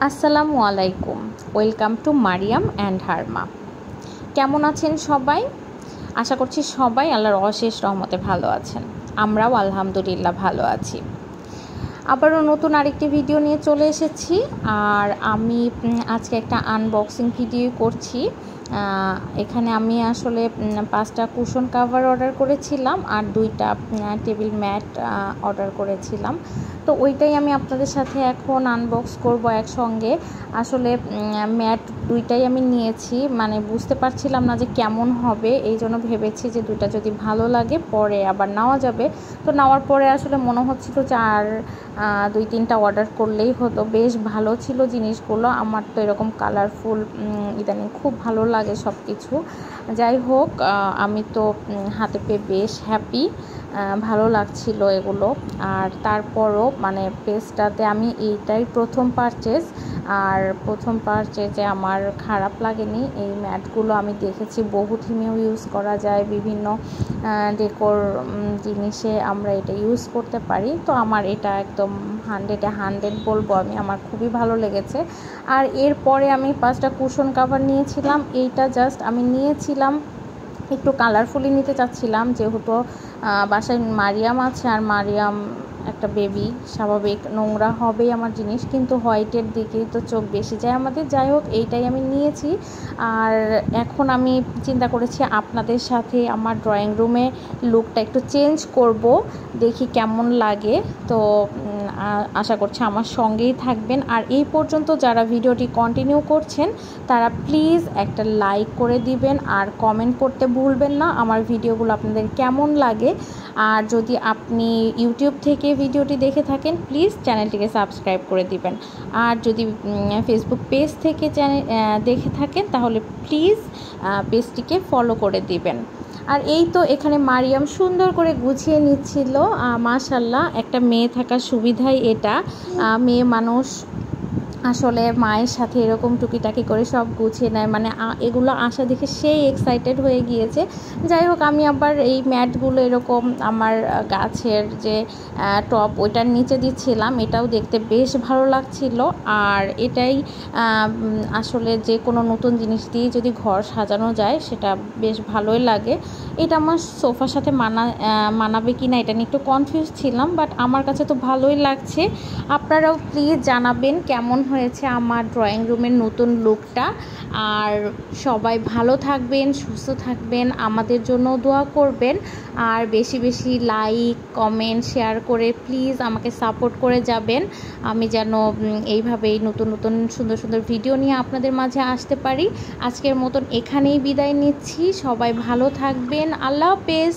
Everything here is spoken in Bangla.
আসসালামু আলাইকুম। Welcome to Mariyam and Harma. কেমন আছেন সবাই? আশা করছি সবাই আল্লাহর অশেষ রহমতে ভালো আছেন। আমরাও আলহামদুলিল্লাহ ভালো আছি। আবারও নতুন আরেকটি ভিডিও নিয়ে চলে এসেছি। আর আমি আজকে একটা আনবক্সিং ভিডিও করছি। এখানে আমি আসলে 5টা কুশন কাভার অর্ডার করেছিলাম আর 2টা টেবিল ম্যাট অর্ডার করেছিলাম। তো ওইটাই আমি আপনাদের সাথে এখন আনবক্স করব একসঙ্গে। আসলে ম্যাট 2টাই আমি নিয়েছি, মানে বুঝতে পারছিলাম না যে কেমন হবে, এই জন্য ভেবেছি যে 2টা যদি ভালো লাগে পরে আবার নেওয়া যাবে। তো নেওয়ার পরে আসলে মনে হচ্ছিল যে আর 2-3টা অর্ডার করলেই হতো। বেশ ভালো ছিল জিনিসগুলো। আমার তো এরকম কালারফুল ইদানিং খুব ভালো লাগে সব কিছু। যাই হোক, আমি তো হাতে পেয়ে বেশ হ্যাপি, ভালো লাগছিল এগুলো। আর তারপরও মানে পেজটাতে আমি এইটাই প্রথম পারচেজ, আর প্রথম পারচেজে আমার খারাপ লাগেনি। এই ম্যাটগুলো আমি দেখেছি বহু থিমেও ইউজ করা যায়, বিভিন্ন ডেকোর জিনিসে আমরা এটা ইউজ করতে পারি। তো আমার এটা একদম 100 বলবো আমি, আমার খুবই ভালো লেগেছে। আর এরপরে আমি 5টা কুশন কাভার নিয়েছিলাম। এইটা জাস্ট আমি নিয়েছিলাম একটু কালারফুলি নিতে চাচ্ছিলাম, যেহেতু বাসায় মারিয়াম আছে আর মারিয়াম একটা বেবি, স্বাভাবিক নোংরা হবেই আমার জিনিস, কিন্তু হোয়াইটের দিকেই তো চোখ বেশি যায় আমাদের। যাই হোক, এইটাই আমি নিয়েছি। আর এখন আমি চিন্তা করেছি আপনাদের সাথে আমার ড্রয়িং রুমে লুকটা একটু চেঞ্জ করব, দেখি কেমন লাগে। তো আশা করছি আমার সঙ্গেই থাকবেন। আর এই পর্যন্ত যারা ভিডিওটি কন্টিনিউ করছেন তারা প্লিজ একটা লাইক করে দিবেন আর কমেন্ট করতে ভুলবেন না আমার ভিডিওগুলো আপনাদের কেমন লাগে। আর যদি আপনি ইউটিউব থেকে ভিডিওটি দেখে থাকেন প্লিজ চ্যানেলটিকে সাবস্ক্রাইব করে দিবেন। আর যদি ফেসবুক পেজ থেকে দেখে থাকেন তাহলে প্লিজ পেজটিকে ফলো করে দিবেন। আর এই তো এখানে মারিয়াম সুন্দর করে গুছিয়ে নিচ্ছিল। মাশাল্লাহ, একটা মেয়ে থাকার সুবিধাই এটা। মেয়ে মানুষ আসলে মায়ের সাথে এরকম টুকিটাকি করে সব গুছিয়ে নেয়, মানে এগুলো আশা দেখে সেই এক্সাইটেড হয়ে গিয়েছে। যাই হোক, আমি আবার এই ম্যাটগুলো এরকম আমার গাছের যে টপ ওইটার নিচে দিচ্ছিলাম, এটাও দেখতে বেশ ভালো লাগছিল। আর এটাই আসলে যে কোনো নতুন জিনিস দিয়ে যদি ঘর সাজানো যায় সেটা বেশ ভালোই লাগে। এটা আমার সোফার সাথে মানাবে কি না এটা নিয়ে একটু কনফিউজ ছিলাম, বাট আমার কাছে তো ভালোই লাগছে। আপনারাও প্লিজ জানাবেন কেমন হয়েছে আমার ড্রয়িং রুমের নতুন লুকটা। আর সবাই ভালো থাকবেন, সুস্থ থাকবেন, আমাদের জন্য দোয়া করবেন। আর বেশি বেশি লাইক, কমেন্ট, শেয়ার করে প্লিজ আমাকে সাপোর্ট করে যাবেন, আমি যেন এইভাবেই নতুন নতুন সুন্দর সুন্দর ভিডিও নিয়ে আপনাদের মাঝে আসতে পারি। আজকের মতন এখানেই বিদায় নিচ্ছি। সবাই ভালো থাকবেন। আল্লাহ হাফেজ।